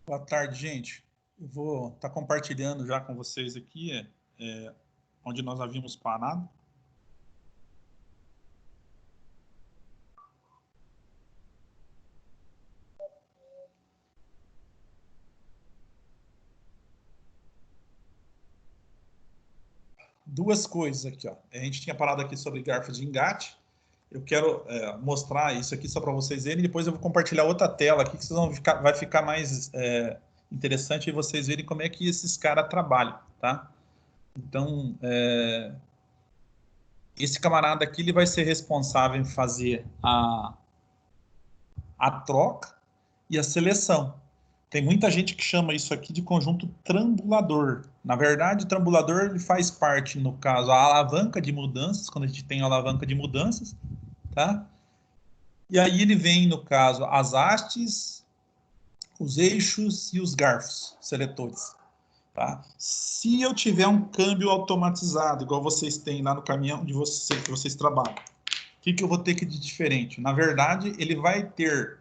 Boa tarde, gente. Eu vou estar compartilhando já com vocês aqui onde nós havíamos parado. Duas coisas aqui, ó. A gente tinha parado aqui sobre garfo de engate. Eu quero mostrar isso aqui só para vocês verem. Depois eu vou compartilhar outra tela aqui que vocês vai ficar mais interessante e vocês verem como é que esses caras trabalham, tá? Então, esse camarada aqui ele vai ser responsável em fazer a troca e a seleção. Tem muita gente que chama isso aqui de conjunto trambulador. Na verdade, o trambulador ele faz parte, no caso, a alavanca de mudanças, quando a gente tem a alavanca de mudanças, tá? E aí ele vem, no caso, as hastes, os eixos e os garfos seletores. Tá? Se eu tiver um câmbio automatizado, igual vocês têm lá no caminhão de vocês, que vocês trabalham, o que eu vou ter que de diferente? Na verdade, ele vai ter,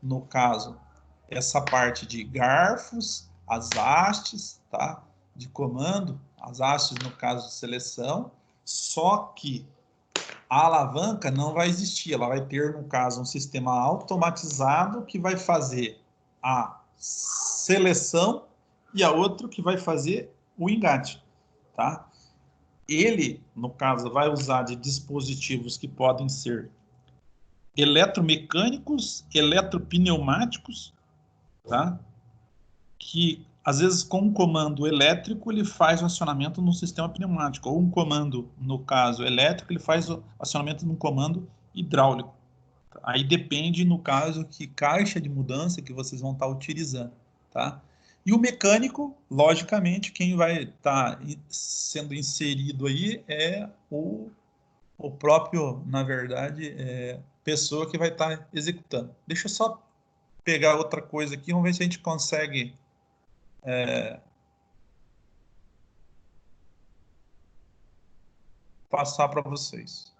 no caso, essa parte de garfos, as hastes, tá? De comando, as hastes no caso de seleção, só que a alavanca não vai existir, ela vai ter, no caso, um sistema automatizado que vai fazer a seleção e a outra que vai fazer o engate, tá? Ele, no caso, vai usar de dispositivos que podem ser eletromecânicos, eletropneumáticos, tá? Que às vezes com um comando elétrico ele faz o acionamento no sistema pneumático, ou um comando, no caso elétrico, ele faz o acionamento num comando hidráulico. Aí depende, no caso, que caixa de mudança que vocês vão estar utilizando, tá? E o mecânico, logicamente, quem vai estar sendo inserido aí é o próprio, na verdade, pessoa que vai estar executando. Deixa eu só pegar outra coisa aqui, vamos ver se a gente consegue passar para vocês.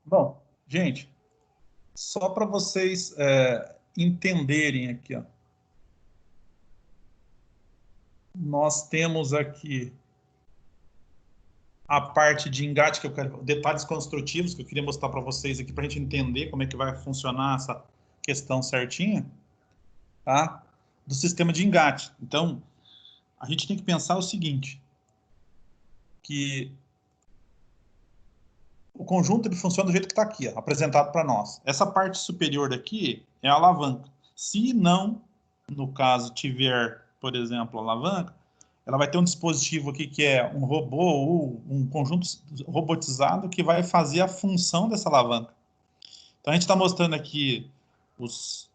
Bom, gente, só para vocês entenderem aqui, ó, nós temos aqui a parte de engate, que eu quero, detalhes construtivos, que eu queria mostrar para vocês aqui, para a gente entender como é que vai funcionar essa questão certinha, tá? Do sistema de engate. Então, a gente tem que pensar o seguinte, que o conjunto ele funciona do jeito que está aqui, ó, apresentado para nós. Essa parte superior daqui é a alavanca. Se não, no caso, tiver, por exemplo, a alavanca, ela vai ter um dispositivo aqui que é um robô ou um conjunto robotizado que vai fazer a função dessa alavanca. Então, a gente está mostrando aqui os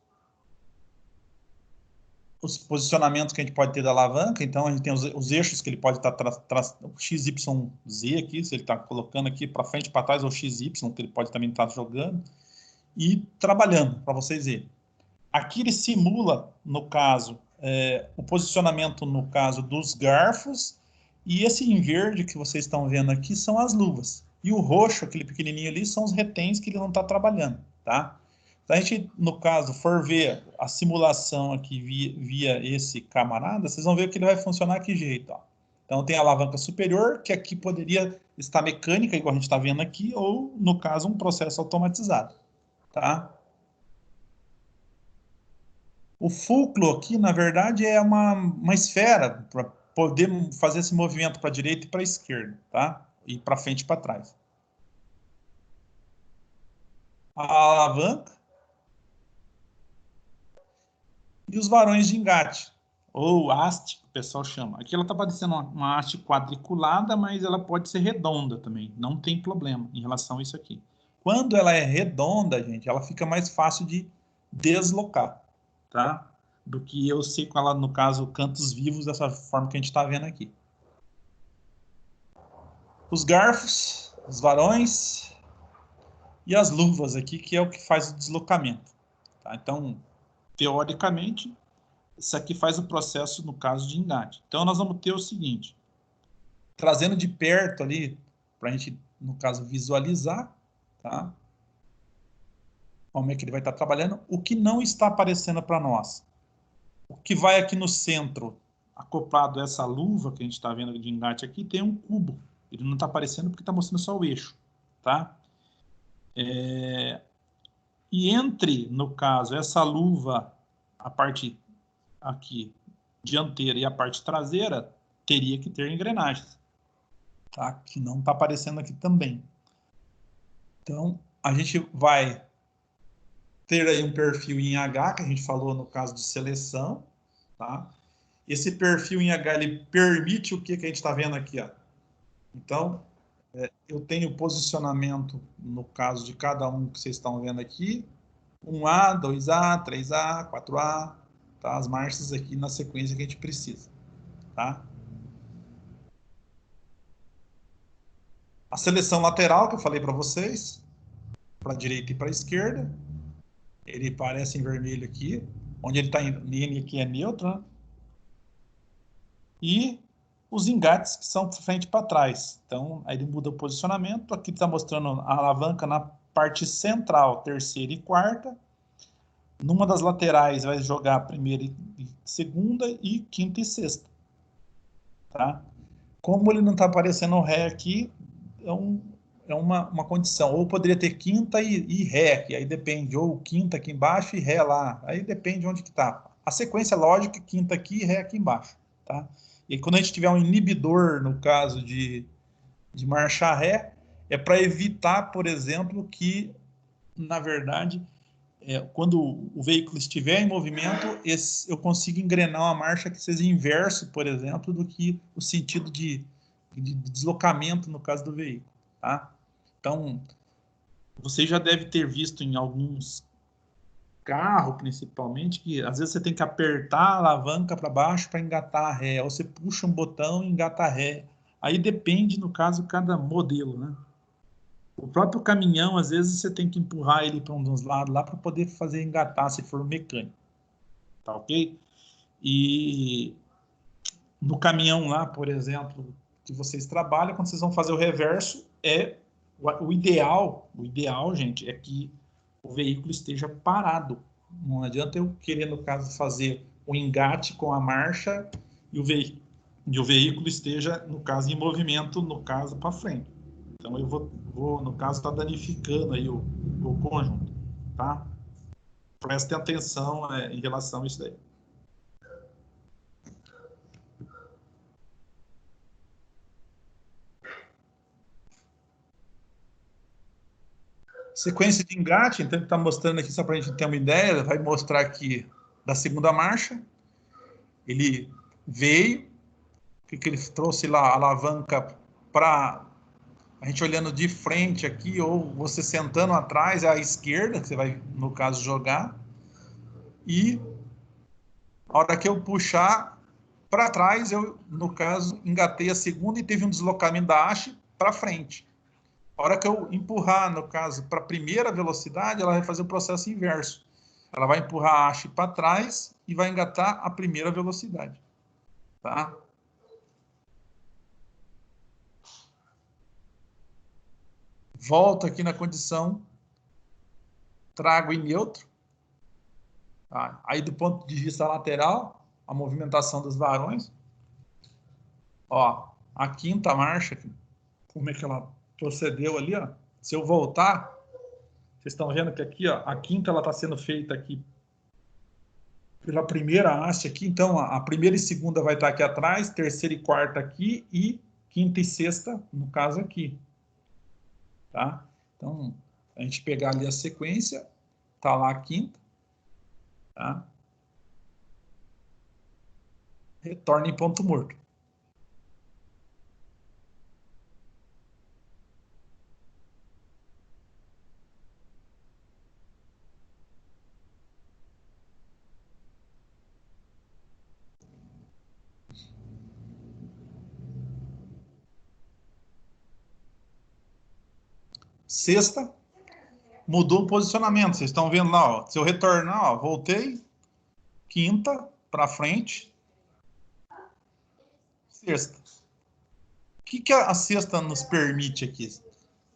os posicionamentos que a gente pode ter da alavanca. Então, a gente tem os eixos que ele pode estar o XYZ aqui, se ele está colocando aqui para frente, para trás, ou XY, que ele pode também estar jogando, e trabalhando, para vocês verem. Aqui ele simula, no caso, o posicionamento, no caso, dos garfos, e esse em verde que vocês estão vendo aqui são as luvas. E o roxo, aquele pequenininho ali, são os reténs que ele não está trabalhando, tá? Se a gente, no caso, for ver a simulação aqui via esse camarada, vocês vão ver que ele vai funcionar que jeito, ó. Então, tem a alavanca superior, que aqui poderia estar mecânica, igual a gente está vendo aqui, ou, no caso, um processo automatizado, tá? O fulcro aqui, na verdade, é uma esfera para poder fazer esse movimento para a direita e para a esquerda, tá? E para frente e para trás. A alavanca e os varões de engate, ou haste, que o pessoal chama. Aqui ela está parecendo uma haste quadriculada, mas ela pode ser redonda também, não tem problema em relação a isso aqui. Quando ela é redonda, gente, ela fica mais fácil de deslocar, tá? Do que eu sei com ela, no caso, cantos vivos, dessa forma que a gente está vendo aqui. Os garfos, os varões e as luvas aqui, que é o que faz o deslocamento, tá? Então, teoricamente, isso aqui faz o processo no caso de engate. Então, nós vamos ter o seguinte, trazendo de perto ali, para a gente, no caso, visualizar, tá? Como é que ele vai estar trabalhando. O que não está aparecendo para nós. O que vai aqui no centro, acoplado a essa luva que a gente está vendo de engate aqui, tem um cubo. Ele não está aparecendo porque está mostrando só o eixo, tá? E entre, no caso, essa luva, a parte aqui dianteira e a parte traseira, teria que ter engrenagens, tá? Que não está aparecendo aqui também. Então, a gente vai ter aí um perfil em H, que a gente falou no caso de seleção, tá? Esse perfil em H, ele permite o que a gente está vendo aqui, ó. Então, eu tenho posicionamento, no caso de cada um que vocês estão vendo aqui, 1A, 2A, 3A, 4A, tá? As marchas aqui na sequência que a gente precisa, tá? A seleção lateral que eu falei para vocês, para a direita e para a esquerda, ele aparece em vermelho aqui, onde ele está em N aqui é neutro, né? E os engates que são de frente para trás. Então, aí ele muda o posicionamento. Aqui está mostrando a alavanca na parte central, terceira e quarta. Numa das laterais vai jogar primeira e segunda e quinta e sexta. Tá? Como ele não está aparecendo o Ré aqui, é uma condição. Ou poderia ter quinta e Ré, que aí depende. Ou quinta aqui embaixo e Ré lá. Aí depende de onde que está. A sequência lógica é quinta aqui e Ré aqui embaixo. Tá? E quando a gente tiver um inibidor, no caso de marcha ré, é para evitar, por exemplo, que, na verdade, quando o veículo estiver em movimento, eu consiga engrenar uma marcha que seja inverso, por exemplo, do que o sentido de deslocamento no caso do veículo. Tá? Então, você já deve ter visto em alguns carros, principalmente, que às vezes você tem que apertar a alavanca para baixo para engatar a ré, ou você puxa um botão e engata a ré. Aí depende, no caso, cada modelo, né? O próprio caminhão, às vezes, você tem que empurrar ele para um dos lados lá para poder fazer engatar, se for mecânico. Tá ok? E no caminhão lá, por exemplo, que vocês trabalham, quando vocês vão fazer o reverso, o ideal, gente, é que o veículo esteja parado. Não adianta eu querer, no caso, fazer o engate com a marcha e o veículo esteja, no caso, em movimento, no caso, para frente. Então, eu vou no caso, estar danificando aí o conjunto, tá? Prestem atenção em relação a isso daí. Sequência de engate, então ele está mostrando aqui, só para a gente ter uma ideia, vai mostrar aqui da segunda marcha, ele veio, que ele trouxe lá a alavanca para a gente olhando de frente aqui, ou você sentando atrás, à esquerda, que você vai, no caso, jogar, e A hora que eu puxar para trás, eu, no caso, engatei a segunda e teve um deslocamento da haste para frente. A hora que eu empurrar, no caso, para a primeira velocidade, ela vai fazer o processo inverso. Ela vai empurrar a haste para trás e vai engatar a primeira velocidade. Tá? Volto aqui na condição, trago em neutro. Tá? Aí, do ponto de vista lateral, a movimentação dos varões. Ó, a quinta marcha, como é que ela procedeu ali, ó. Se eu voltar, vocês estão vendo que aqui, ó, a quinta ela está sendo feita aqui pela primeira haste aqui, então a primeira e segunda vai estar aqui atrás, terceira e quarta aqui e quinta e sexta, no caso aqui, tá? Então, a gente pegar ali a sequência, tá lá a quinta, tá? Retorna em ponto morto. Sexta, mudou o posicionamento, vocês estão vendo lá, ó, se eu retornar, ó, voltei, quinta para frente, sexta. O que a sexta nos permite aqui?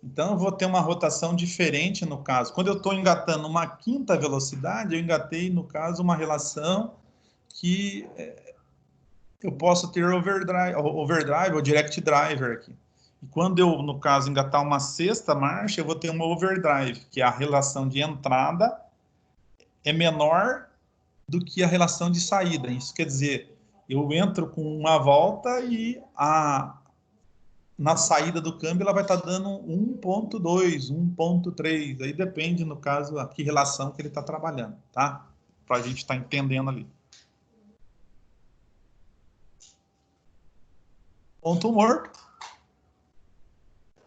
Então, eu vou ter uma rotação diferente no caso. Quando eu estou engatando uma quinta velocidade, eu engatei, no caso, uma relação que eu posso ter overdrive ou direct driver aqui. E quando eu, no caso, engatar uma sexta marcha, eu vou ter uma overdrive, que é a relação de entrada é menor do que a relação de saída. Isso quer dizer, eu entro com uma volta e na saída do câmbio ela vai estar dando 1.2, 1.3. Aí depende, no caso, a que relação que ele está trabalhando, tá? Para a gente estar entendendo ali. Ponto morto.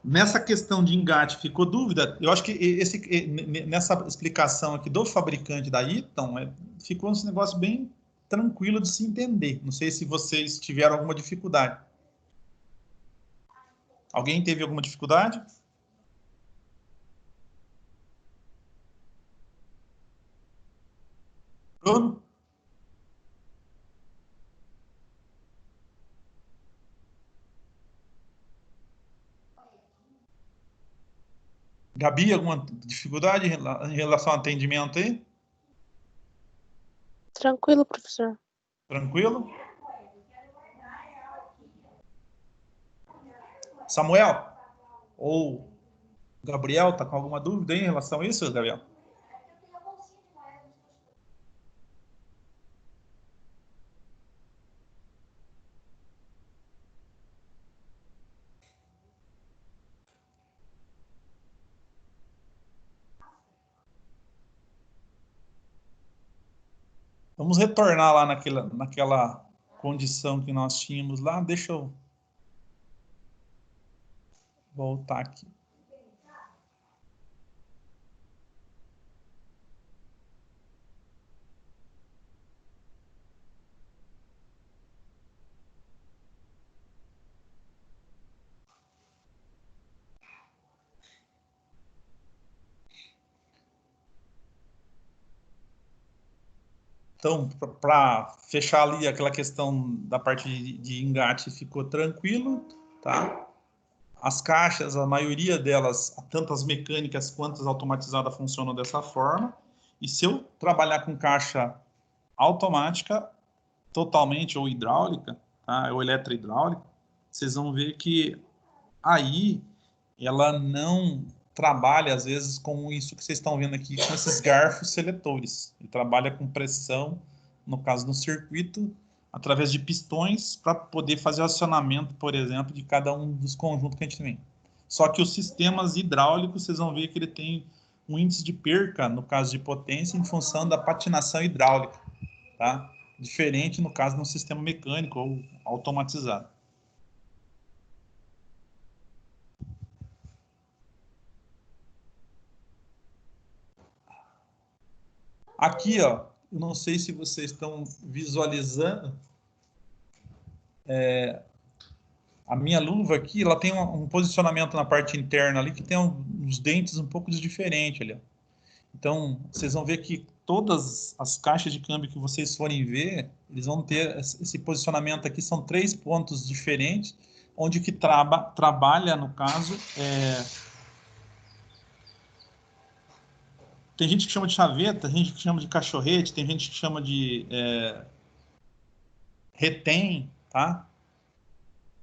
Nessa questão de engate, ficou dúvida? Eu acho que nessa explicação aqui do fabricante da Eaton, ficou um negócio bem tranquilo de se entender. Não sei se vocês tiveram alguma dificuldade. Alguém teve alguma dificuldade? Bruno? Gabi, alguma dificuldade em relação ao atendimento aí? Tranquilo, professor. Tranquilo? Samuel ou Gabriel, tá com alguma dúvida aí em relação a isso, Gabriel? Vamos retornar lá naquela condição que nós tínhamos lá. Deixa eu voltar aqui. Então, para fechar ali aquela questão da parte de engate, ficou tranquilo, tá? As caixas, a maioria delas, tanto as mecânicas quanto as automatizadas, funcionam dessa forma. E se eu trabalhar com caixa automática, totalmente ou hidráulica, tá? Ou eletrohidráulica, vocês vão ver que aí ela não trabalha, às vezes, com isso que vocês estão vendo aqui, com esses garfos seletores. Ele trabalha com pressão, no caso, no circuito, através de pistões, para poder fazer o acionamento, por exemplo, de cada um dos conjuntos que a gente tem. Só que os sistemas hidráulicos, vocês vão ver que ele tem um índice de perca, no caso de potência, em função da patinação hidráulica, tá? Diferente, no caso, de um sistema mecânico ou automatizado. Aqui, ó, eu não sei se vocês estão visualizando, a minha luva aqui, ela tem um posicionamento na parte interna ali que tem uns dentes um pouco diferentes ali. Então, vocês vão ver que todas as caixas de câmbio que vocês forem ver, eles vão ter esse posicionamento aqui, são 3 pontos diferentes, onde que trabalha, no caso, tem gente que chama de chaveta, tem gente que chama de cachorrete, tem gente que chama de retém, tá?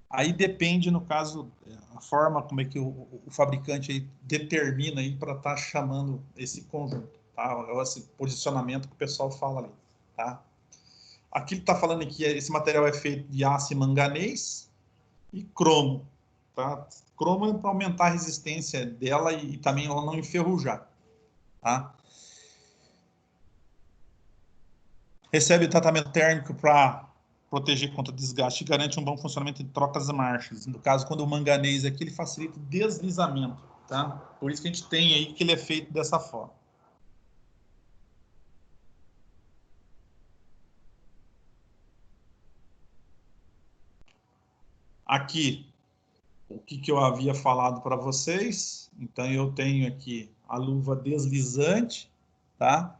Aí depende, no caso, a forma como é que o fabricante aí determina aí para estar chamando esse conjunto, tá? Esse posicionamento que o pessoal fala ali, tá? Aqui ele está falando que esse material é feito de aço e manganês e cromo, tá? Cromo é para aumentar a resistência dela e também ela não enferrujar, tá? Recebe tratamento térmico para proteger contra desgaste e garante um bom funcionamento em trocas e marchas. No caso, quando o manganês aqui, ele facilita o deslizamento, tá? Por isso que a gente tem aí que ele é feito dessa forma. Aqui, o que eu havia falado para vocês. Então, eu tenho aqui a luva deslizante, tá?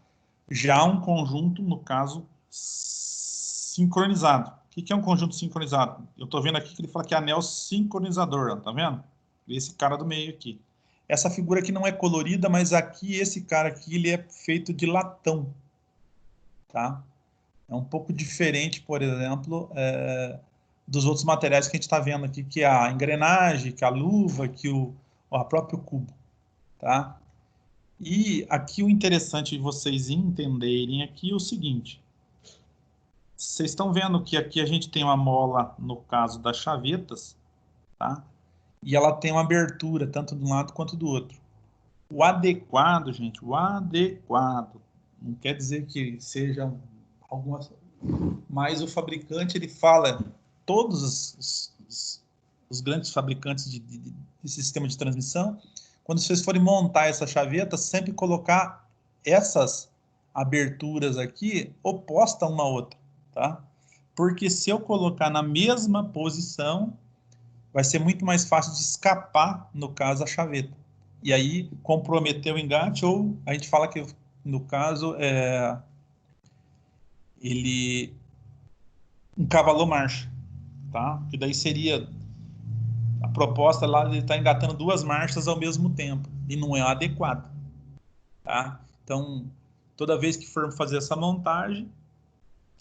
Já um conjunto, no caso, sincronizado. O que é um conjunto sincronizado? Eu estou vendo aqui que ele fala que é anel sincronizador, ó, tá vendo? Esse cara do meio aqui. Essa figura aqui não é colorida, mas aqui, esse cara aqui, ele é feito de latão, tá? É um pouco diferente, por exemplo, dos outros materiais que a gente está vendo aqui, que é a engrenagem, que é a luva, que o próprio cubo, tá? E aqui o interessante de vocês entenderem aqui é o seguinte. Vocês estão vendo que aqui a gente tem uma mola, no caso das chavetas, tá? E ela tem uma abertura, tanto de um lado quanto do outro. O adequado, gente, o adequado, não quer dizer que seja algumas... Mas o fabricante, ele fala, todos os grandes fabricantes de sistema de transmissão, quando vocês forem montar essa chaveta, sempre colocar essas aberturas aqui opostas uma à outra, tá? Porque se eu colocar na mesma posição, vai ser muito mais fácil de escapar, no caso, a chaveta. E aí, comprometer o engate, ou a gente fala que, no caso, ele encavalou marcha, tá? Que daí seria a proposta lá de estar engatando 2 marchas ao mesmo tempo, e não é adequado, tá? Então, toda vez que for fazer essa montagem,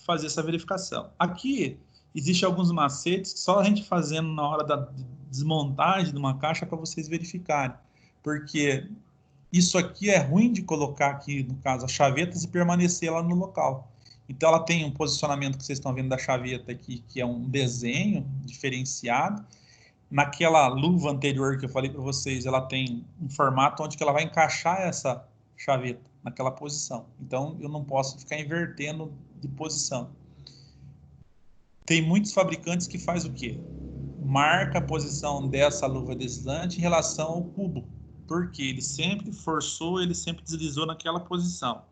fazer essa verificação. Aqui, existe alguns macetes que só a gente fazendo na hora da desmontagem de uma caixa para vocês verificarem, porque isso aqui é ruim de colocar aqui, no caso, as chavetas e permanecer lá no local. Então, ela tem um posicionamento que vocês estão vendo da chaveta aqui, que é um desenho diferenciado. Naquela luva anterior que eu falei para vocês, ela tem um formato onde que ela vai encaixar essa chaveta naquela posição. Então, eu não posso ficar invertendo de posição. Tem muitos fabricantes que faz o quê? Marca a posição dessa luva deslizante em relação ao cubo, porque ele sempre forçou, ele sempre deslizou naquela posição.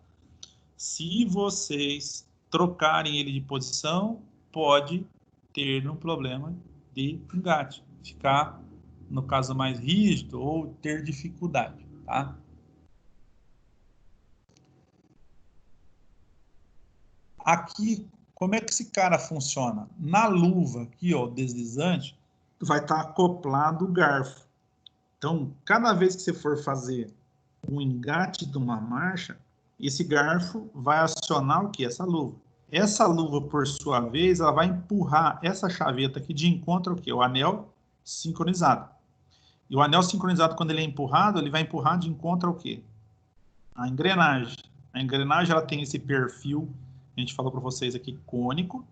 Se vocês trocarem ele de posição, pode ter um problema de engate, ficar, no caso, mais rígido ou ter dificuldade, tá? Aqui, como é que esse cara funciona? Na luva aqui, ó, deslizante, vai estar acoplado o garfo. Então, cada vez que você for fazer um engate de uma marcha, esse garfo vai acionar o que? Essa luva. Essa luva, por sua vez, ela vai empurrar essa chaveta aqui de encontro ao que? O anel sincronizado. E o anel sincronizado, quando ele é empurrado, ele vai empurrar de encontro ao quê? A engrenagem. A engrenagem ela tem esse perfil, a gente falou para vocês aqui, cônico.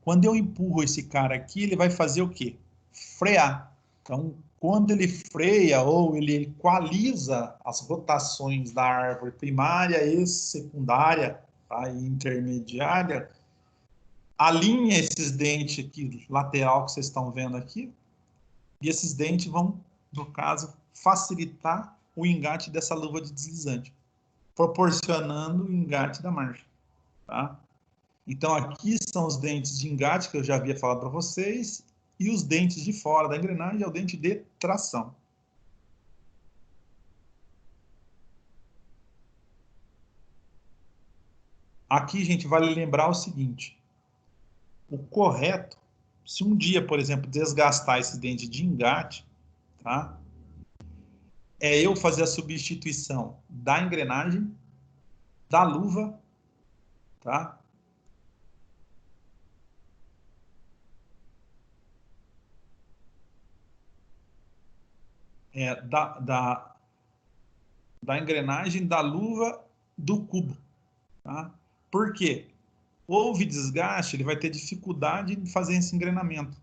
Quando eu empurro esse cara aqui, ele vai fazer o quê? Frear. Então, quando ele freia ou ele equaliza as rotações da árvore primária e secundária, tá, e intermediária, alinha esses dentes aqui, lateral que vocês estão vendo aqui, e esses dentes vão, no caso, facilitar o engate dessa luva de deslizante, proporcionando o engate da marcha. tá? Então, aqui são os dentes de engate, que eu já havia falado para vocês, e os dentes de fora da engrenagem é o dente de tração. Aqui, gente, vale lembrar o seguinte, o correto, se um dia, por exemplo, desgastar esse dente de engate, tá? É eu fazer a substituição da engrenagem, da luva, tá? Da engrenagem, da luva, do cubo, tá? Por quê? Houve desgaste, ele vai ter dificuldade em fazer esse engrenamento.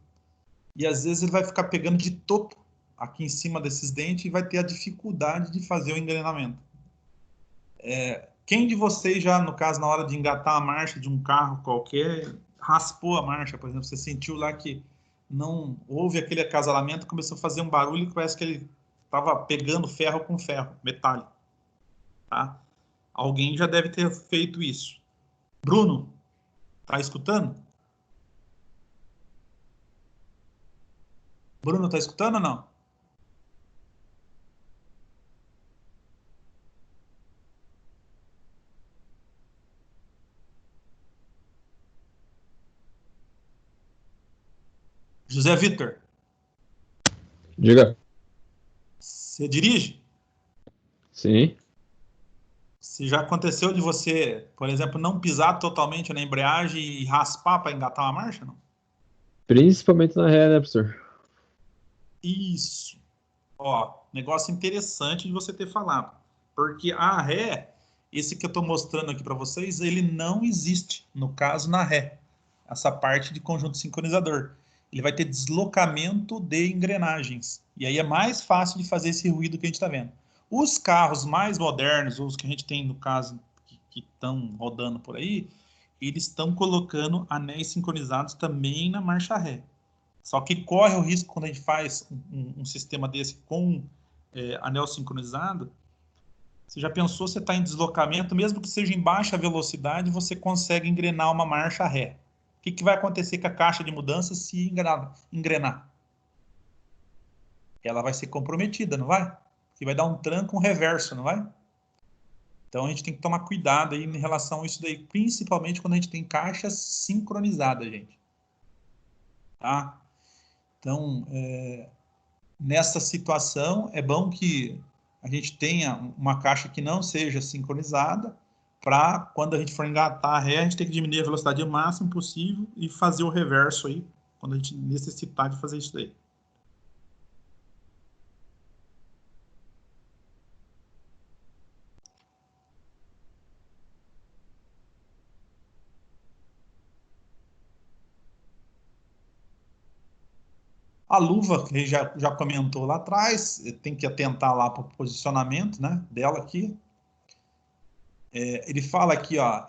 E às vezes ele vai ficar pegando de topo aqui em cima desses dentes e vai ter a dificuldade de fazer o engrenamento. Quem de vocês já, no caso, na hora de engatar a marcha de um carro qualquer, raspou a marcha, por exemplo, você sentiu lá que não houve aquele acasalamento, começou a fazer um barulho que parece que ele estava pegando ferro com ferro, metálico, tá? Alguém já deve ter feito isso. Bruno, tá escutando? Bruno, tá escutando ou não? José Vitor, Diga. você dirige? Sim, Se já aconteceu de você, por exemplo, não pisar totalmente na embreagem e raspar para engatar uma marcha, não? principalmente na ré, né, professor? Isso. Ó, negócio interessante de você ter falado. Porque a ré, esse que eu estou mostrando aqui para vocês, ele não existe, no caso, na ré. Essa parte de conjunto sincronizador. Ele vai ter deslocamento de engrenagens. E aí é mais fácil de fazer esse ruído que a gente está vendo. Os carros mais modernos, os que a gente tem, no caso, que estão rodando por aí, eles estão colocando anéis sincronizados também na marcha ré. Só que corre o risco quando a gente faz um sistema desse com anel sincronizado. Você já pensou, você está em deslocamento, mesmo que seja em baixa velocidade, você consegue engrenar uma marcha ré. O que vai acontecer com a caixa de mudança se engrenar? Ela vai ser comprometida, não vai? Porque vai dar um tranco, um reverso, não vai? Então a gente tem que tomar cuidado aí em relação a isso daí, principalmente quando a gente tem caixas sincronizadas, gente. Tá? Então, nessa situação, é bom que a gente tenha uma caixa que não seja sincronizada, para quando a gente for engatar a ré, a gente tem que diminuir a velocidade o máximo possível e fazer o reverso aí, quando a gente necessitar de fazer isso daí. A luva, que já comentou lá atrás, tem que atentar lá para o posicionamento, né, dela aqui. Ele fala aqui, ó,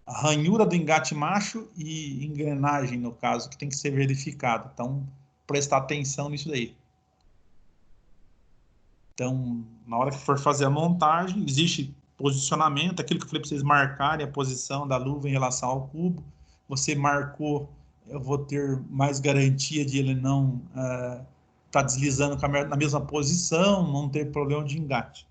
a ranhura do engate macho e engrenagem, no caso, que tem que ser verificado. Então, prestar atenção nisso daí. Então, na hora que for fazer a montagem, existe posicionamento, aquilo que eu falei para vocês marcarem a posição da luva em relação ao cubo. Você marcou, eu vou ter mais garantia de ele não tá deslizando na mesma posição, não ter problema de engate.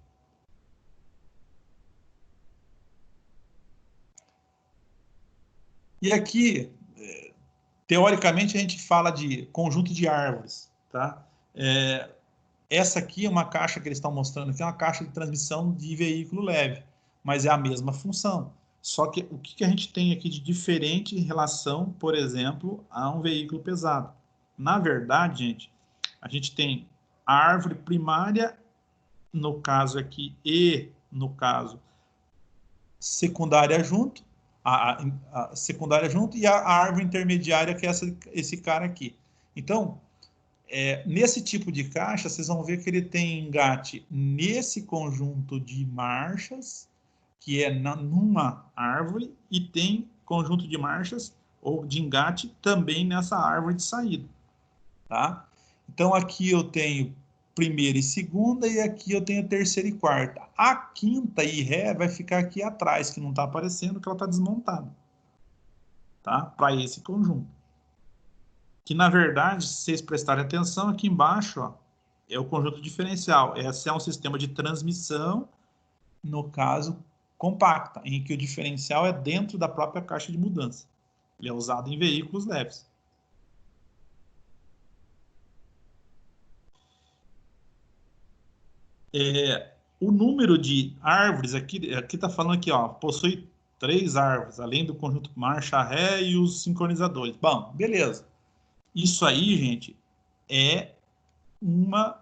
E aqui, teoricamente, a gente fala de conjunto de árvores, tá? Essa aqui é uma caixa que eles estão mostrando aqui, é uma caixa de transmissão de veículo leve, mas é a mesma função. Só que o que a gente tem aqui de diferente em relação, por exemplo, a um veículo pesado? Na verdade, gente, a gente tem a árvore primária, no caso aqui, e no caso secundária junto, a secundária junto, e a árvore intermediária, que é esse cara aqui. Então, nesse tipo de caixa, vocês vão ver que ele tem engate nesse conjunto de marchas, que é numa árvore, e tem conjunto de marchas ou de engate também nessa árvore de saída. Tá? Então, aqui eu tenho primeira e segunda, e aqui eu tenho terceira e quarta. A quinta e ré vai ficar aqui atrás, que não está aparecendo, que ela está desmontada. Tá? Para esse conjunto. Que, na verdade, se vocês prestarem atenção, aqui embaixo, ó, é o conjunto diferencial. Esse é um sistema de transmissão, no caso, compacta, em que o diferencial é dentro da própria caixa de mudança. Ele é usado em veículos leves. O número de árvores, aqui está falando aqui, ó, possui 3 árvores, além do conjunto marcha ré e os sincronizadores. Bom, beleza. Isso aí, gente, é uma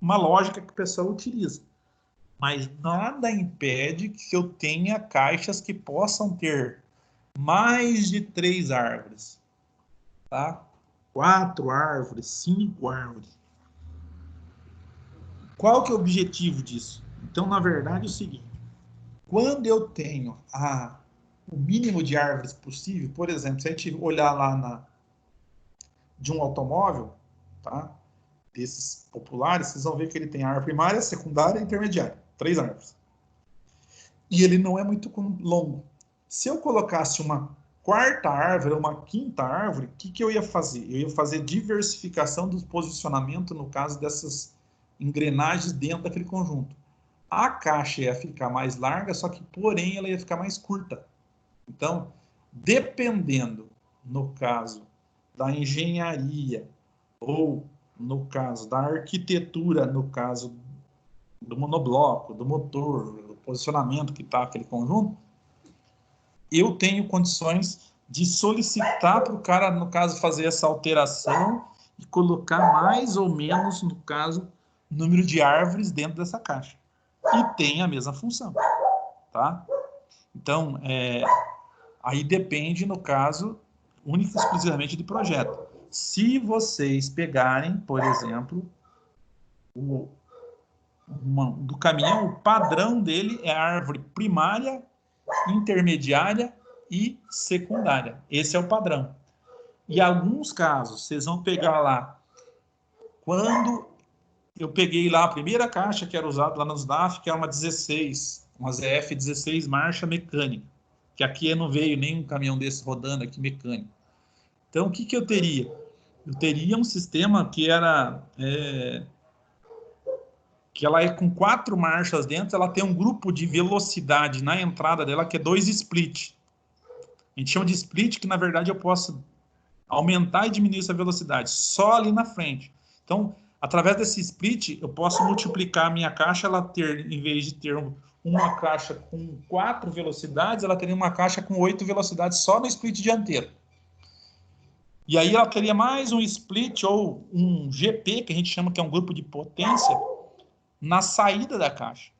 lógica que o pessoal utiliza. Mas nada impede que eu tenha caixas que possam ter mais de 3 árvores. Tá? 4 árvores, 5 árvores. Qual que é o objetivo disso? Então, na verdade, é o seguinte. Quando eu tenho o mínimo de árvores possível, por exemplo, se a gente olhar lá de um automóvel, tá? Desses populares, vocês vão ver que ele tem árvore primária, secundária e intermediária. 3 árvores. E ele não é muito longo. Se eu colocasse uma quarta árvore, uma quinta árvore, o que eu ia fazer? Eu ia fazer diversificação do posicionamento, no caso dessas engrenagens dentro daquele conjunto. A caixa ia ficar mais larga, só que, porém, ela ia ficar mais curta. Então, dependendo, no caso da engenharia, ou no caso da arquitetura, no caso do monobloco, do motor, do posicionamento que está aquele conjunto, eu tenho condições de solicitar para o cara, no caso, fazer essa alteração e colocar mais ou menos, no caso, número de árvores dentro dessa caixa. E tem a mesma função, tá? Então, aí depende, no caso, única e exclusivamente do projeto. Se vocês pegarem, por exemplo, do caminhão, o padrão dele é a árvore primária, intermediária e secundária. Esse é o padrão. E alguns casos, vocês vão pegar lá, quando eu peguei lá a primeira caixa que era usada lá nos DAF, que é uma 16, uma ZF 16 marcha mecânica, que aqui não veio nenhum caminhão desse rodando aqui mecânico. Então, o que eu teria? Eu teria um sistema que era... que ela é com 4 marchas dentro, ela tem um grupo de velocidade na entrada dela, que é 2 split. A gente chama de split, que na verdade eu posso aumentar e diminuir essa velocidade, só ali na frente. Então, através desse split, eu posso multiplicar a minha caixa, ela ter, em vez de ter uma caixa com 4 velocidades, ela teria uma caixa com 8 velocidades só no split dianteiro. E aí ela teria mais um split ou um GP, que a gente chama que é um grupo de potência, na saída da caixa.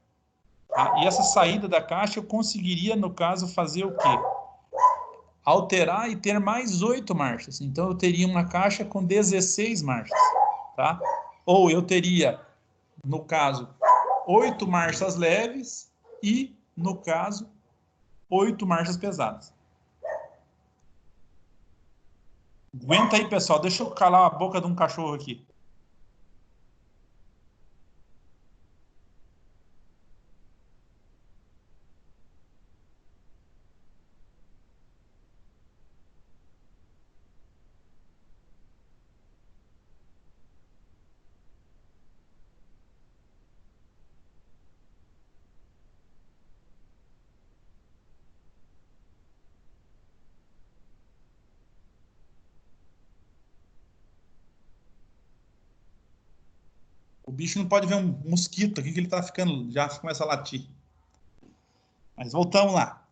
Tá? E essa saída da caixa eu conseguiria, no caso, fazer o quê? Alterar e ter mais 8 marchas. Então eu teria uma caixa com 16 marchas. Tá? Ou eu teria, no caso, 8 marchas leves e, no caso, 8 marchas pesadas. Aguenta aí, pessoal. Deixa eu calar a boca de um cachorro aqui. O bicho não pode ver um mosquito aqui que ele tá ficando, já começa a latir. Mas voltamos lá.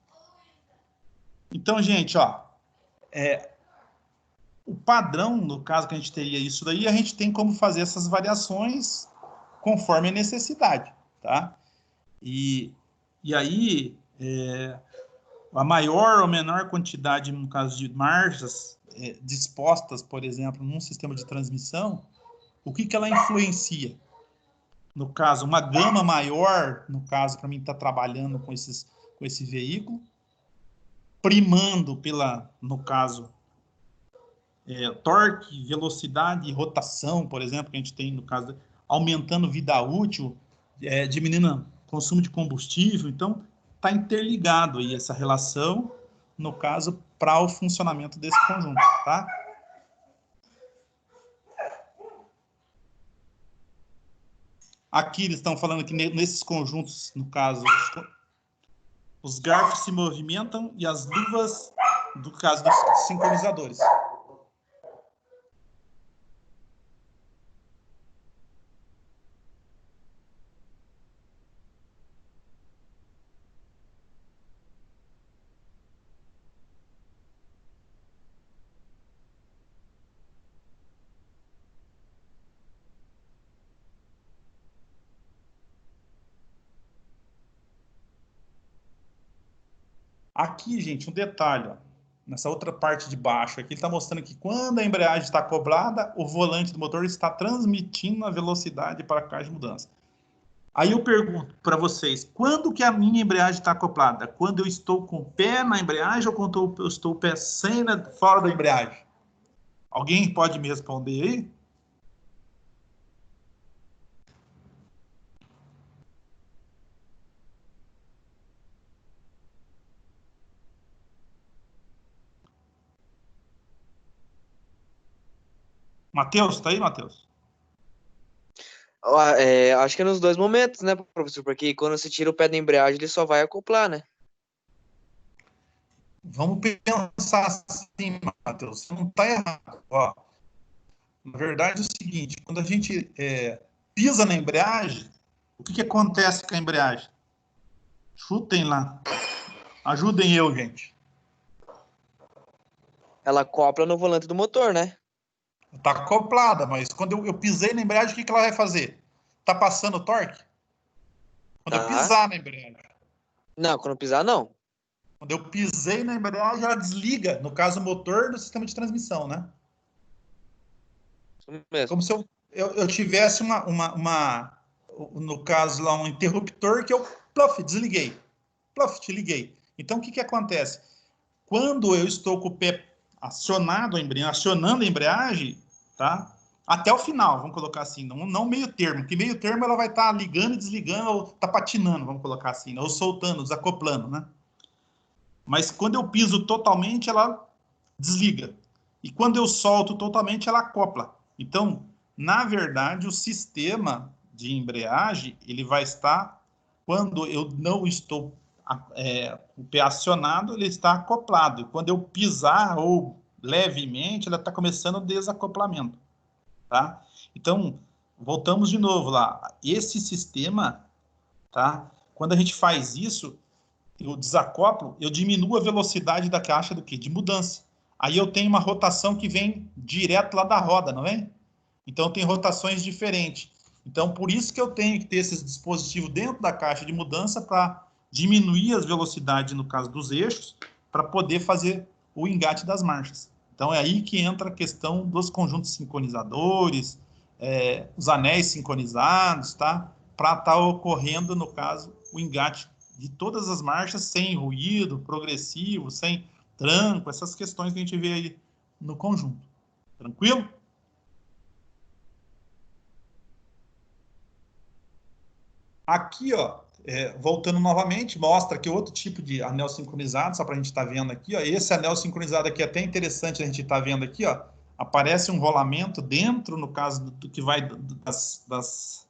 Então, gente, ó, o padrão, no caso que a gente teria isso daí, a gente tem como fazer essas variações conforme a necessidade, tá? E aí, a maior ou menor quantidade, no caso de marchas dispostas, por exemplo, num sistema de transmissão, o que ela influencia? No caso, uma gama maior, no caso, para mim estar trabalhando com esse veículo, primando no caso, torque, velocidade e rotação, por exemplo, que a gente tem no caso, aumentando vida útil, diminuindo consumo de combustível. Então, está interligado aí essa relação, no caso, para o funcionamento desse conjunto, tá? Aqui eles estão falando que nesses conjuntos, no caso, os garfos se movimentam e as luvas, do caso dos sincronizadores. Aqui, gente, um detalhe, ó, nessa outra parte de baixo, aqui ele está mostrando que quando a embreagem está acoplada, o volante do motor está transmitindo a velocidade para a caixa de mudança. Aí eu pergunto para vocês, quando que a minha embreagem está acoplada? Quando eu estou com o pé na embreagem ou quando eu estou o pé fora da embreagem? Alguém pode me responder aí? Matheus, tá aí, Matheus? Acho que é nos dois momentos, né, professor? Porque quando você tira o pé da embreagem, ele só vai acoplar, né? Vamos pensar assim, Matheus, você não está errado. Ó, na verdade é o seguinte, quando a gente pisa na embreagem, o que acontece com a embreagem? Chutem lá. Ajudem eu, gente. Ela acopla no volante do motor, né? Está acoplada, mas quando eu pisei na embreagem, o que ela vai fazer? Está passando torque? Quando eu pisar na embreagem. Não, quando pisar, não. Quando eu pisei na embreagem, ela desliga, no caso, o motor do sistema de transmissão, né? Isso mesmo. Como se eu tivesse no caso lá, um interruptor que eu, desliguei. Te liguei. Então, o que acontece? Quando eu estou com o pé acionando a embreagem, tá? Até o final, vamos colocar assim, não meio termo, porque meio termo ela vai estar ligando e desligando, ou tá patinando, vamos colocar assim, ou soltando, desacoplando, né? Mas quando eu piso totalmente, ela desliga. E quando eu solto totalmente, ela acopla. Então, na verdade, o sistema de embreagem, ele vai estar, quando eu não estou o pé acionado, ele está acoplado. Quando eu pisar ou levemente, ela está começando o desacoplamento. Tá? Então, voltamos de novo lá. Esse sistema, tá? Quando a gente faz isso, eu desacoplo, eu diminuo a velocidade da caixa do quê? De mudança. Aí eu tenho uma rotação que vem direto lá da roda, não é? Então tem rotações diferentes. Então por isso que eu tenho que ter esses dispositivos dentro da caixa de mudança para diminuir as velocidades, no caso dos eixos, para poder fazer o engate das marchas. Então é aí que entra a questão dos conjuntos sincronizadores, os anéis sincronizados, tá? Para estar ocorrendo, no caso, o engate de todas as marchas sem ruído, progressivo, sem tranco, essas questões que a gente vê aí no conjunto. Tranquilo? Aqui, ó, voltando novamente, mostra aqui outro tipo de anel sincronizado, só para a gente estar vendo aqui, ó. Esse anel sincronizado aqui é até interessante a gente estar vendo aqui, ó. Aparece um rolamento dentro, no caso do que vai das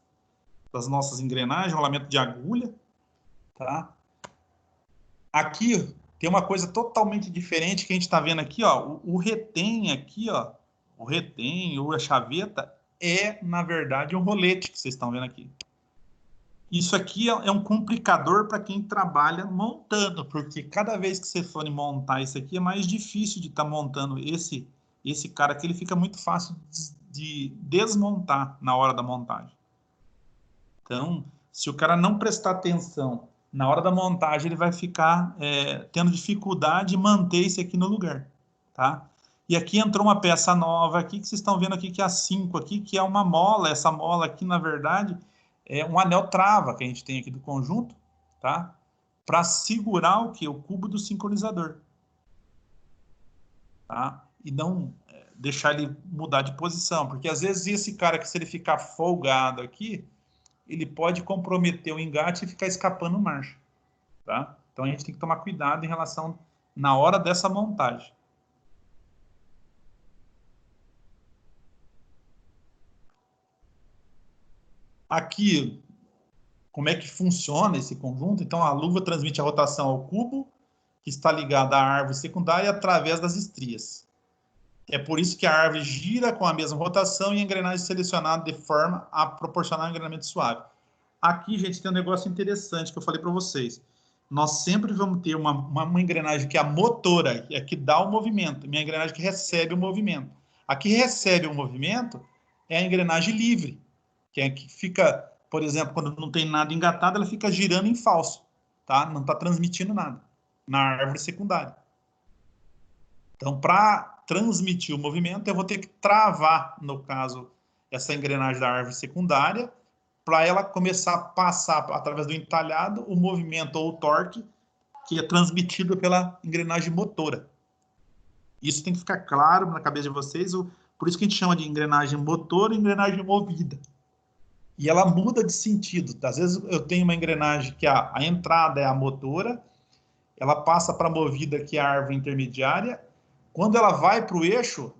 nossas engrenagens, rolamento de agulha, tá? Aqui tem uma coisa totalmente diferente que a gente está vendo aqui, ó. O retém aqui, ó, o retém ou a chaveta na verdade, um rolete que vocês estão vendo aqui. Isso aqui é um complicador para quem trabalha montando, porque cada vez que você for montar isso aqui, é mais difícil de estar montando esse cara aqui, ele fica muito fácil de desmontar na hora da montagem. Então, se o cara não prestar atenção na hora da montagem, ele vai ficar tendo dificuldade de manter isso aqui no lugar, tá? E aqui entrou uma peça nova aqui, que vocês estão vendo aqui, que é a 5 aqui, que é uma mola. Essa mola aqui, na verdade, é um anel trava que a gente tem aqui do conjunto, tá? Para segurar o que? O cubo do sincronizador. Tá? E não deixar ele mudar de posição, porque às vezes esse cara que se ele ficar folgado aqui, ele pode comprometer o engate e ficar escapando marcha, tá? Então a gente tem que tomar cuidado em relação na hora dessa montagem. Aqui, como é que funciona esse conjunto? Então a luva transmite a rotação ao cubo, que está ligado à árvore secundária através das estrias. É por isso que a árvore gira com a mesma rotação e a engrenagem selecionada de forma a proporcionar um engrenamento suave. Aqui, gente, tem um negócio interessante que eu falei para vocês. Nós sempre vamos ter uma engrenagem que é a motora, é que dá o movimento, minha engrenagem que recebe o movimento. A que recebe o movimento é a engrenagem livre, que é que fica, por exemplo, quando não tem nada engatado, ela fica girando em falso, tá? Não está transmitindo nada na árvore secundária. Então, para transmitir o movimento, eu vou ter que travar, no caso, essa engrenagem da árvore secundária, para ela começar a passar, através do entalhado, o movimento ou o torque que é transmitido pela engrenagem motora. Isso tem que ficar claro na cabeça de vocês, por isso que a gente chama de engrenagem motora e engrenagem movida. E ela muda de sentido. Às vezes eu tenho uma engrenagem que a entrada é a motora, ela passa para a movida, que é a árvore intermediária. Quando ela vai para o eixo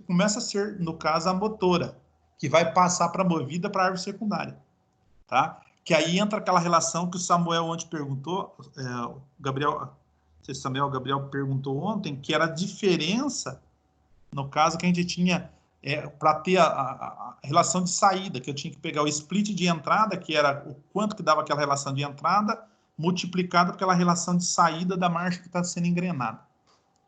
começa a ser, no caso, a motora, que vai passar para a movida para a árvore secundária. Tá? Que aí entra aquela relação que o Samuel ontem perguntou, o Gabriel perguntou ontem, que era a diferença, no caso, que a gente tinha para ter a relação de saída, que eu tinha que pegar o split de entrada, que era o quanto que dava aquela relação de entrada, multiplicado pela relação de saída da marcha que está sendo engrenada.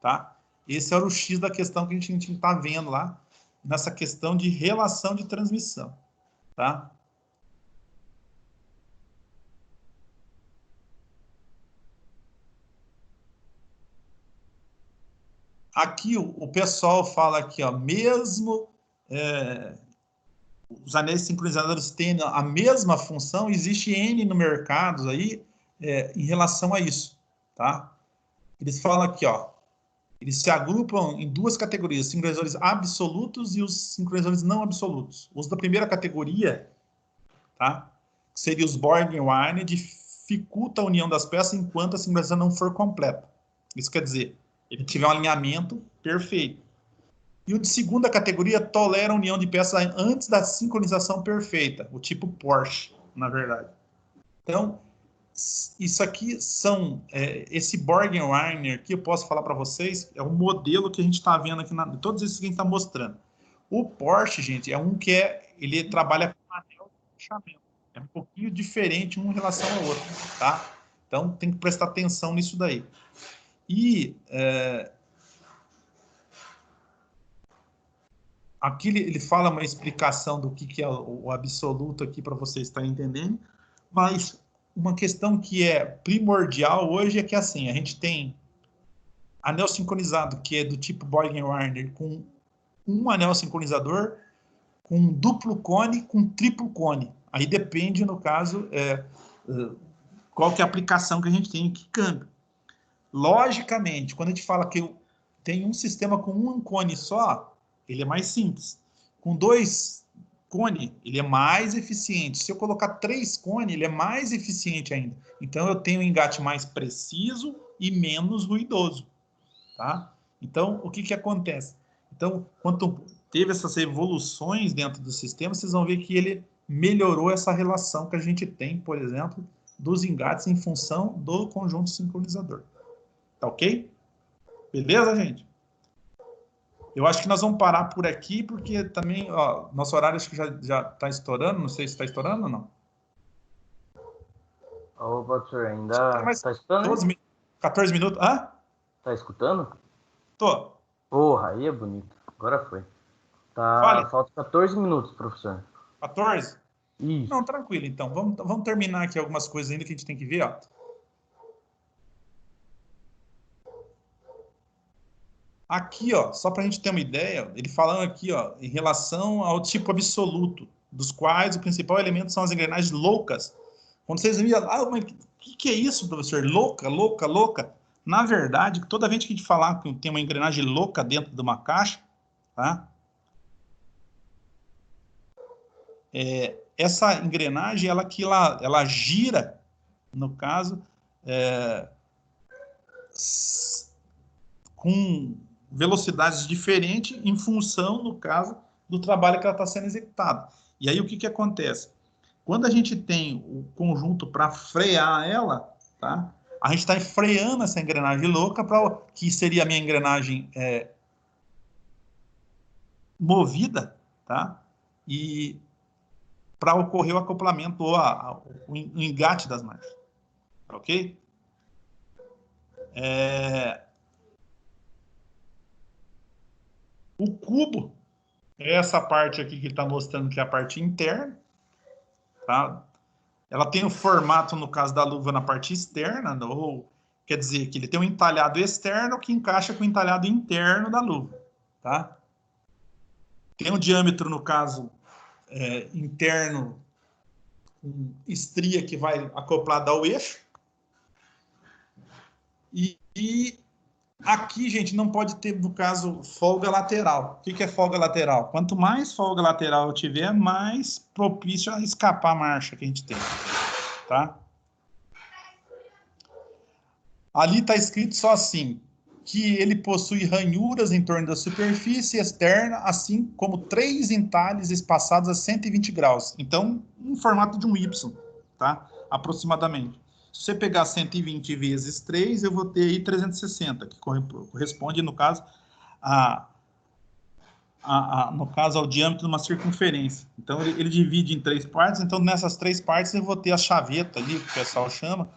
Tá? Esse era o X da questão que a gente está vendo lá, nessa questão de relação de transmissão. Tá? Aqui o pessoal fala aqui, ó, mesmo os anéis sincronizadores têm a mesma função, existe N no mercado aí em relação a isso. Tá? Eles falam aqui, ó, eles se agrupam em duas categorias, sincronizadores absolutos e os sincronizadores não absolutos. Os da primeira categoria, tá? Seria os Borg-Warner, dificulta a união das peças enquanto a sincronização não for completa. Isso quer dizer, ele tiver um alinhamento perfeito. E o de segunda categoria tolera a união de peças antes da sincronização perfeita, o tipo Porsche, na verdade. Então, isso aqui são, esse Borg-Warner aqui, eu posso falar para vocês, é o modelo que a gente está vendo aqui, todos esses que a gente está mostrando. O Porsche, gente, é um que ele trabalha com anel de fechamento. É um pouquinho diferente um em relação ao outro, tá? Então, tem que prestar atenção nisso daí. E aqui ele fala uma explicação do que é o absoluto aqui para vocês estarem entendendo, mas uma questão que é primordial hoje é que, assim, a gente tem anel sincronizado, que é do tipo Borg-Warner, com um anel sincronizador, com duplo cone, com triplo cone. Aí depende, no caso, qual que é a aplicação que a gente tem, que câmbio. Logicamente, quando a gente fala que tem um sistema com um cone só, ele é mais simples. Com dois cone, ele é mais eficiente. Se eu colocar 3 cones, ele é mais eficiente ainda. Então, eu tenho um engate mais preciso e menos ruidoso. Tá? Então, o que acontece? Então, quando teve essas evoluções dentro do sistema, vocês vão ver que ele melhorou essa relação que a gente tem, por exemplo, dos engates em função do conjunto sincronizador. Tá ok? Beleza, gente? Eu acho que nós vamos parar por aqui, porque também, ó, nosso horário acho que já está estourando, não sei se está estourando ou não. Ô, professor, ainda está escutando? 14 minutos. Hã? Tá escutando? Tô. Porra, aí é bonito. Agora foi. Tá, falta 14 minutos, professor. 14? Isso. Não, tranquilo, então. Vamos terminar aqui algumas coisas ainda que a gente tem que ver, ó. Aqui, ó, só para a gente ter uma ideia, ele falando aqui, ó, em relação ao tipo absoluto, dos quais o principal elemento são as engrenagens loucas. Quando vocês viram, mas o que é isso, professor? Louca, louca, louca? Na verdade, toda vez que a gente falar que tem uma engrenagem louca dentro de uma caixa, tá? Essa engrenagem, ela gira, no caso, com velocidades diferentes em função, no caso, do trabalho que ela está sendo executado. E aí o que acontece? Quando a gente tem o conjunto para frear ela, tá? A gente está freando essa engrenagem louca, que seria a minha engrenagem movida, tá? E para ocorrer o acoplamento ou o engate das marchas, ok? O cubo é essa parte aqui que está mostrando que é a parte interna, tá? Ela tem o formato, no caso da luva, na parte externa, ou quer dizer que ele tem um entalhado externo que encaixa com o entalhado interno da luva, tá? Tem um diâmetro, no caso, interno, com estria que vai acoplada ao eixo. E aqui, gente, não pode ter, no caso, folga lateral. O que é folga lateral? Quanto mais folga lateral eu tiver, mais propício a escapar a marcha que a gente tem, tá? Ali está escrito só assim, que ele possui ranhuras em torno da superfície externa, assim como 3 entalhes espaçados a 120 graus. Então, em formato de um Y, tá? Aproximadamente. Se você pegar 120 vezes 3, eu vou ter aí 360, que corresponde, no caso, no caso, ao diâmetro de uma circunferência. Então, ele divide em 3 partes. Então, nessas 3 partes, eu vou ter a chaveta ali, que o pessoal chama,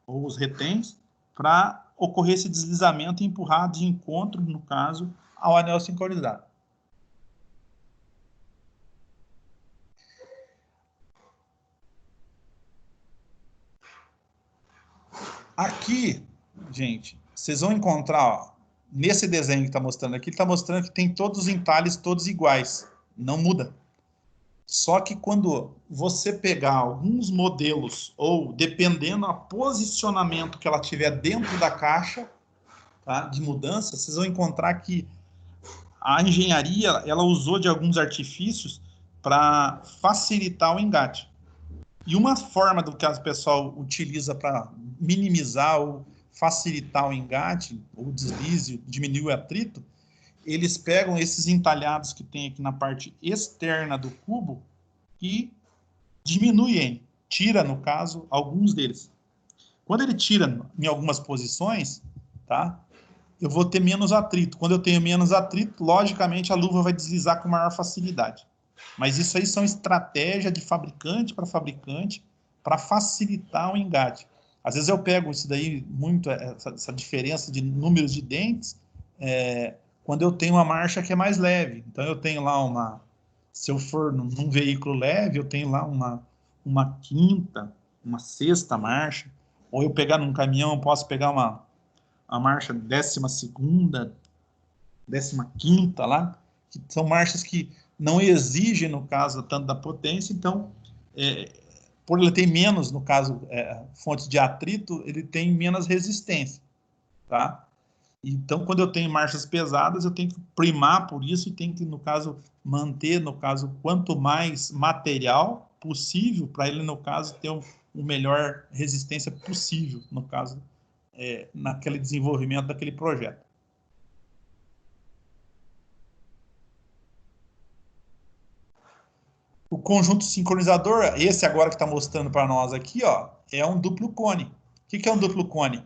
ou os reténs, para ocorrer esse deslizamento e empurrar de encontro, no caso, ao anel sincronizado. Aqui, gente, vocês vão encontrar, ó, nesse desenho que está mostrando aqui, ele está mostrando que tem todos os entalhes todos iguais, não muda. Só que quando você pegar alguns modelos, ou dependendo do posicionamento que ela tiver dentro da caixa, tá, de mudança, vocês vão encontrar que a engenharia, ela usou de alguns artifícios para facilitar o engate. E uma forma do que o pessoal utiliza para minimizar ou facilitar o engate, ou deslize, diminuir o atrito, eles pegam esses entalhados que tem aqui na parte externa do cubo e diminuem, tira, no caso, alguns deles. Quando ele tira em algumas posições, tá? Eu vou ter menos atrito. Quando eu tenho menos atrito, logicamente a luva vai deslizar com maior facilidade. Mas isso aí são estratégias de fabricante para facilitar o engate. Às vezes eu pego isso daí, muito, essa diferença de números de dentes, quando eu tenho uma marcha que é mais leve. Então eu tenho lá se eu for num veículo leve, eu tenho lá uma quinta, uma sexta marcha. Ou eu pegar num caminhão, eu posso pegar a marcha 12ª, 15ª lá, que são marchas que não exigem, no caso, tanto da potência. Então, por ele ter menos, no caso, fontes de atrito, ele tem menos resistência, tá? Então, quando eu tenho marchas pesadas, eu tenho que primar por isso e tenho que, no caso, manter, no caso, quanto mais material possível para ele, no caso, ter o melhor resistência possível, no caso, naquele desenvolvimento daquele projeto. O conjunto sincronizador, esse agora que está mostrando para nós aqui, ó, é um duplo cone. O que é um duplo cone?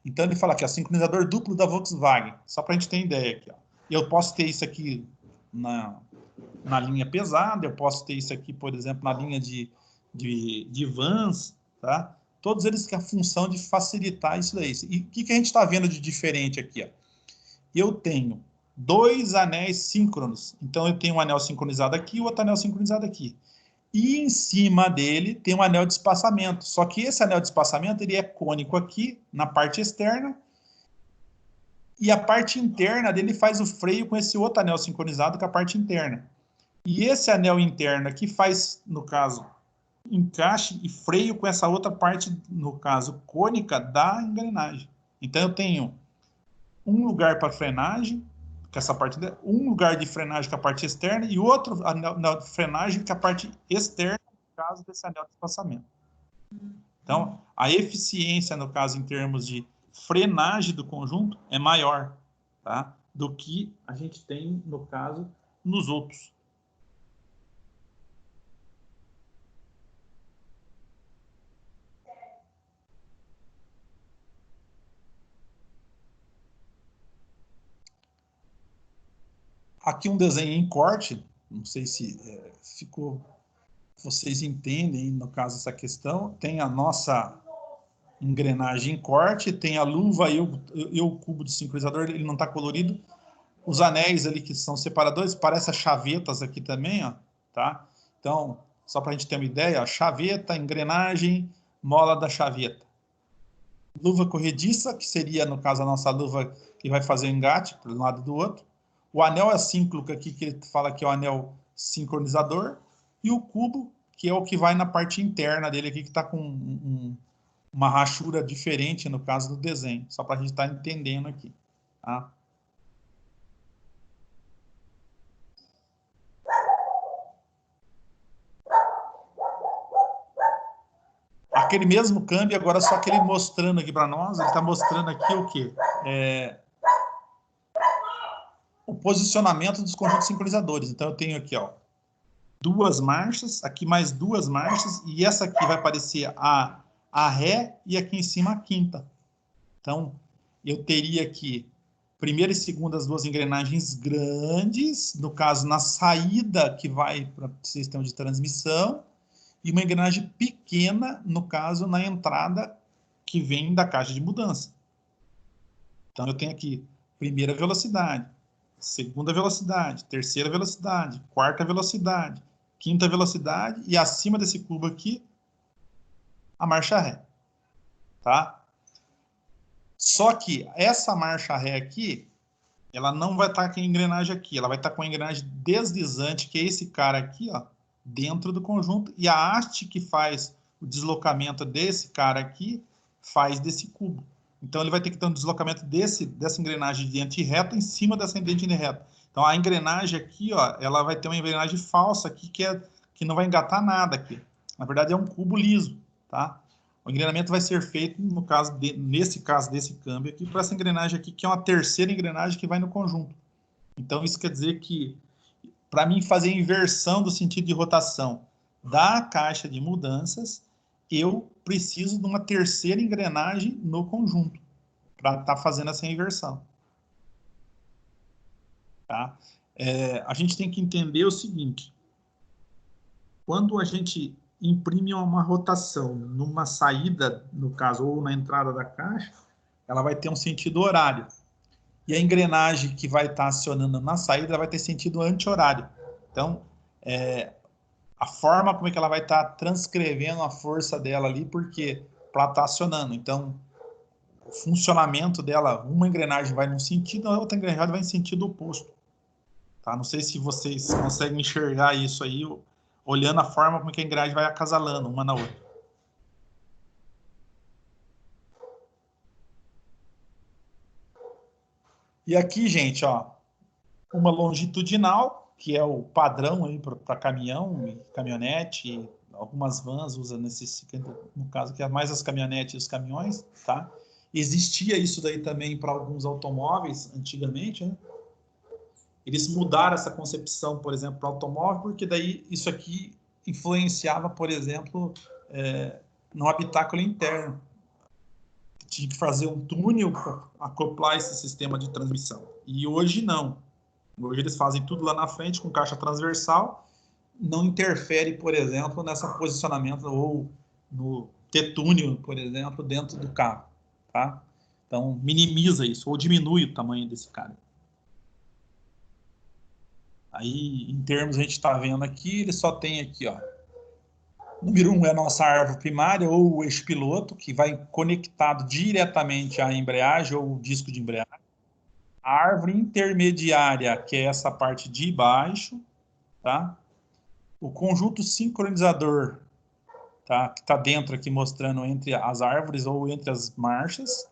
Então ele fala aqui, ó, sincronizador duplo da Volkswagen, só para a gente ter ideia aqui, ó. Eu posso ter isso aqui na linha pesada, eu posso ter isso aqui, por exemplo, na linha de vans, tá? Todos eles têm a função de facilitar isso daí. E o que a gente está vendo de diferente aqui, ó? Eu tenho 2 anéis síncronos. Então, eu tenho um anel sincronizado aqui e outro anel sincronizado aqui. E em cima dele tem um anel de espaçamento. Só que esse anel de espaçamento ele é cônico aqui, na parte externa. E a parte interna dele faz o freio com esse outro anel sincronizado com a parte interna. E esse anel interno aqui faz, no caso, encaixe e freio com essa outra parte, no caso, cônica da engrenagem. Então, eu tenho um lugar para frenagem, que essa parte, um lugar de frenagem com a parte externa e outro anel de frenagem com a parte externa, no caso desse anel de espaçamento. Então, a eficiência, no caso, em termos de frenagem do conjunto, é maior, tá? Do que a gente tem, no caso, nos outros. Aqui um desenho em corte, não sei se ficou, vocês entendem, no caso, essa questão. Tem a nossa engrenagem em corte, tem a luva e o cubo de sincronizador, ele não está colorido. Os anéis ali que são separadores, parecem as chavetas aqui também, ó, tá? Então, só para a gente ter uma ideia, ó, chaveta, engrenagem, mola da chaveta. Luva corrediça, que seria, no caso, a nossa luva que vai fazer o engate para um lado e do outro. O anel assíncroco aqui, que ele fala que é o anel sincronizador. E o cubo, que é o que vai na parte interna dele aqui, que está com uma rachura diferente no caso do desenho. Só para a gente estar entendendo aqui, tá? Aquele mesmo câmbio, agora só que ele mostrando aqui para nós, ele está mostrando aqui o quê? O posicionamento dos conjuntos sincronizadores. Então, eu tenho aqui, ó, 2 marchas, aqui mais 2 marchas, e essa aqui vai aparecer a ré e aqui em cima a quinta. Então, eu teria aqui primeira e segunda as 2 engrenagens grandes, no caso, na saída que vai para o sistema de transmissão, e uma engrenagem pequena, no caso, na entrada que vem da caixa de mudança. Então, eu tenho aqui primeira velocidade, segunda velocidade, terceira velocidade, quarta velocidade, quinta velocidade, e acima desse cubo aqui, a marcha ré. Tá? Só que essa marcha ré aqui, ela não vai estar com a engrenagem aqui, ela vai estar com a engrenagem deslizante, que é esse cara aqui, ó, dentro do conjunto, e a haste que faz o deslocamento desse cara aqui, faz desse cubo. Então, ele vai ter que ter um deslocamento dessa engrenagem de antirreta em cima dessa de reta. Então, a engrenagem aqui, ó, ela vai ter uma engrenagem falsa aqui, que não vai engatar nada aqui. Na verdade, é um cubo liso, tá? O engrenamento vai ser feito, no caso nesse caso desse câmbio aqui, para essa engrenagem aqui, que é uma terceira engrenagem que vai no conjunto. Então, isso quer dizer que, para mim fazer a inversão do sentido de rotação da caixa de mudanças, eu preciso de uma terceira engrenagem no conjunto para estar fazendo essa inversão. Tá? A gente tem que entender o seguinte: quando a gente imprime uma rotação numa saída, no caso, ou na entrada da caixa, ela vai ter um sentido horário. E a engrenagem que vai estar acionando na saída vai ter sentido anti-horário. Então, a forma como é que ela vai estar transcrevendo a força dela ali, porque para estar acionando. Então, o funcionamento dela, uma engrenagem vai num sentido, a outra engrenagem vai em sentido oposto. Tá? Não sei se vocês conseguem enxergar isso aí, olhando a forma como é que a engrenagem vai acasalando uma na outra. E aqui, gente, ó, uma longitudinal, que é o padrão aí para caminhão, caminhonete, algumas vans usam nesse, no caso que é mais as caminhonetes e os caminhões, tá? Existia isso daí também para alguns automóveis antigamente, né? Eles mudaram essa concepção, por exemplo, para automóvel, porque daí isso aqui influenciava, por exemplo, no habitáculo interno. Tinha que fazer um túnel para acoplar esse sistema de transmissão. E hoje não. Hoje eles fazem tudo lá na frente com caixa transversal, não interfere, por exemplo, nesse posicionamento ou no ter túnel, por exemplo, dentro do carro. Tá? Então, minimiza isso ou diminui o tamanho desse cara. Aí, em termos, a gente está vendo aqui, ele só tem aqui, ó. Número 1 é a nossa árvore primária, ou o eixo piloto, que vai conectado diretamente à embreagem ou o disco de embreagem. A árvore intermediária, que é essa parte de baixo, tá? O conjunto sincronizador, tá? Que está dentro aqui, mostrando entre as árvores ou entre as marchas.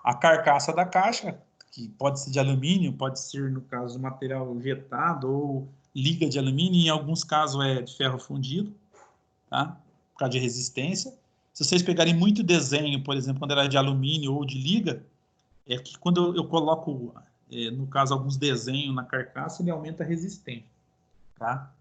A carcaça da caixa, que pode ser de alumínio, pode ser, no caso, material vetado ou liga de alumínio, em alguns casos é de ferro fundido, tá? Por causa de resistência. Se vocês pegarem muito desenho, por exemplo, quando era de alumínio ou de liga, é que quando eu coloco, no caso, alguns desenhos na carcaça, ele aumenta a resistência, tá?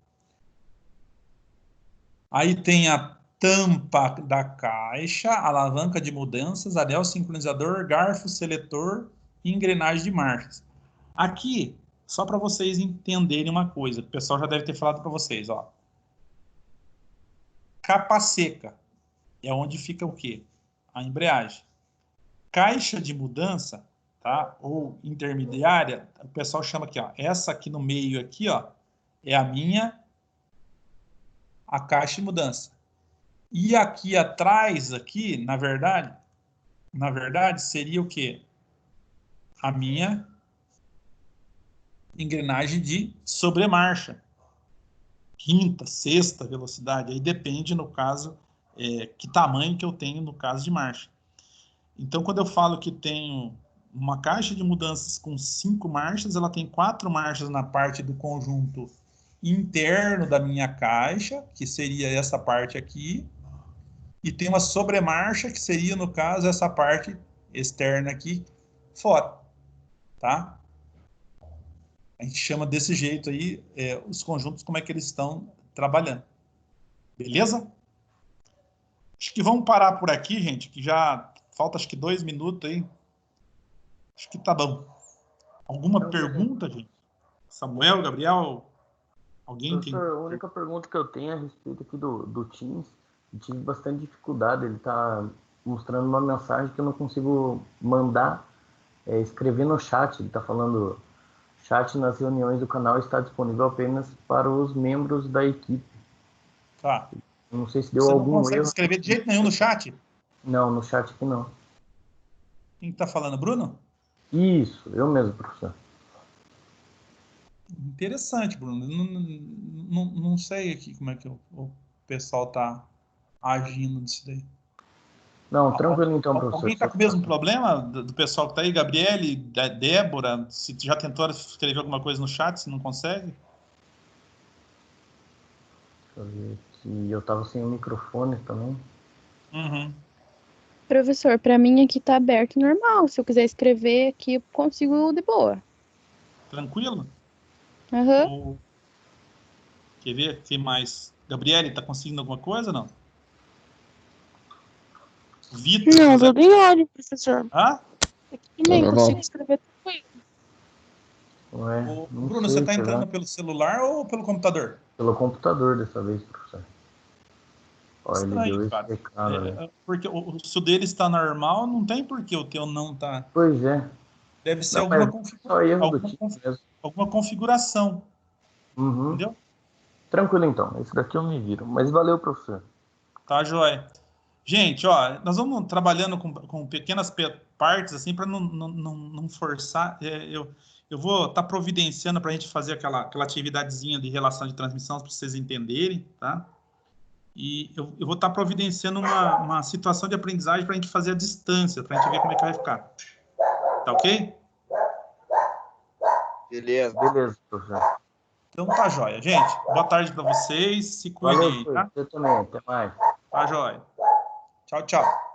Aí tem a tampa da caixa, alavanca de mudanças, anel sincronizador, garfo seletor e engrenagem de marchas. Aqui, só para vocês entenderem uma coisa, que o pessoal já deve ter falado para vocês, ó. Capa seca é onde fica o quê? A embreagem. Caixa de mudança, tá? Ou intermediária, o pessoal chama aqui, ó. Essa aqui no meio aqui, ó, é a caixa de mudança. E aqui atrás, aqui, na verdade, seria o quê? A minha engrenagem de sobremarcha. Quinta, sexta velocidade. Aí depende, no caso, que tamanho que eu tenho no caso de marcha. Então, quando eu falo que tenho uma caixa de mudanças com 5 marchas, ela tem 4 marchas na parte do conjunto interno da minha caixa, que seria essa parte aqui, e tem uma sobremarcha, que seria, no caso, essa parte externa aqui, fora, tá? A gente chama desse jeito aí, os conjuntos, como é que eles estão trabalhando. Beleza? Acho que vamos parar por aqui, gente, que já falta, acho que 2 minutos aí. Acho que tá bom. Alguma pergunta, gente? Samuel, Gabriel? Alguém tem? Professor, a única pergunta que eu tenho a respeito aqui do Teams, eu tive bastante dificuldade, ele está mostrando uma mensagem que eu não consigo mandar, escrever no chat, ele está falando, chat nas reuniões do canal está disponível apenas para os membros da equipe. Tá. Não sei se deu algum erro. Você não consegue escrever de jeito nenhum no chat? Não, no chat aqui não. Quem está falando, Bruno? Isso, eu mesmo, professor. Interessante, Bruno. Não sei aqui como é que o pessoal está agindo nisso daí. Não, tranquilo então, professor. Alguém está com o mesmo problema do pessoal que está aí? Gabriele, Débora, se já tentou escrever alguma coisa no chat, se não consegue? Deixa eu ver aqui. Eu estava sem o microfone também. Uhum. Professor, para mim aqui está aberto normal. Se eu quiser escrever aqui, eu consigo de boa. Tranquilo? Uhum. Quer ver? Tem mais. Gabriele, está conseguindo alguma coisa ou não? Vitor. Não, tudo em ordem, professor. Hã? Aqui também consigo escrever tranquilo. Ué, Bruno, você está entrando pelo celular ou pelo computador? Pelo computador dessa vez, professor. Olha, Estranho, ele deu esse cara. recado, né? Porque se o dele está normal, não tem por que o teu não tá. Pois é. Deve ser Não, alguma configuração. Uhum. Entendeu? Tranquilo, então. Esse daqui eu me viro. Mas valeu, professor. Tá, joia. Gente, ó, nós vamos trabalhando com pequenas partes, assim, para não forçar. Eu vou estar providenciando para a gente fazer aquela atividadezinha de relação de transmissão, para vocês entenderem, tá? E eu vou estar providenciando uma situação de aprendizagem para a gente fazer à distância, para a gente ver como é que vai ficar. Tá ok? Beleza. Beleza, professor. Então tá joia. Gente, boa tarde para vocês. Se cuidem, valeu, tá? Você também. Até mais. Tá joia. Tchau, tchau.